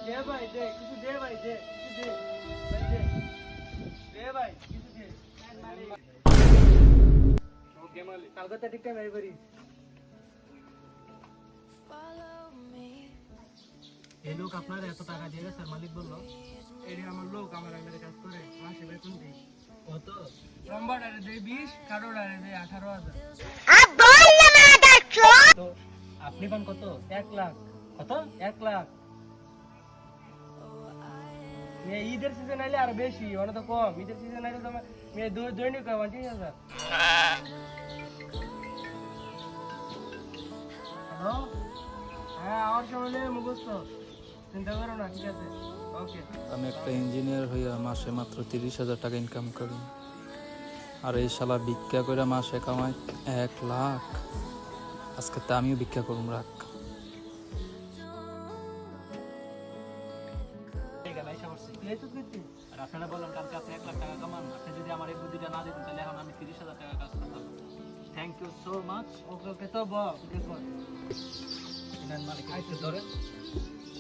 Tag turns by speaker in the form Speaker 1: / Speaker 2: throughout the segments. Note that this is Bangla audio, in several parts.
Speaker 1: দে ভাই দে কিছু দে ভাই দে কিছু দে ভাই দে দে ভাই কিছু দে ওকে মালিক কালকে তো ঠিক টাইম আই পারি এই লোক আপনার এত টাকা দিয়ে স্যার মালিক বললো এই আমার লোক আমার আন্ডারে কাজ করে মাসে বেতন দেই কত লম্বাটারে দেই 20 কারোটারে দেই 18,000 তো আপনি পান কত 1 লাখ কত 1 লাখ ঈদের সিজন আইলে আর বেশি ওটা তো কম ঈদের সিজন আইলে তো দৈনিক 20,000 হ্যালো হ্যাঁ আমার সামনে মুখস্থ চিন্তা করো না ঠিক আছে ওকে
Speaker 2: আমি একটা ইঞ্জিনিয়ার হইয়া মাসে মাত্র 30,000 টাকা ইনকাম করি আর এই শালা ভিক্ষা করে মাসে কামাই 1 লাখ আজকে তো আমিও ভিক্ষা করুম রাখ
Speaker 3: আর আপনারা বললেন কালকে আপনি 1 লাখ টাকা কামান আপনি যদি আমার এই বুদ্ধিটা না দিতেন তাহলে এখন আমি 30,000 টাকা কাজ করতাম thank you so much
Speaker 1: okay okay তো বল দেখো
Speaker 3: ইনান মালিক আইতে ধরে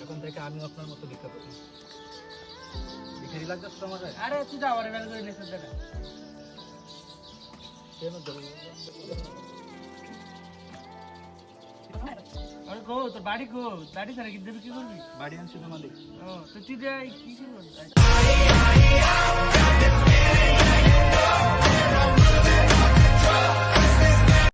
Speaker 3: এখন থেকে আমি আপনার মতো ভিক্ষা করি ভিখারি লাগতেছ তো আমার
Speaker 1: আরে তুই যা আরে বেল করে নেছে দেখা
Speaker 3: কেন ধরে
Speaker 1: আরে গো তোর বাড়ি গো বাড়ি ছাড়া কি দেবে কি করবি
Speaker 3: বাড়ি আনছি তো মালিক
Speaker 1: ও তো তুই দে কি করবি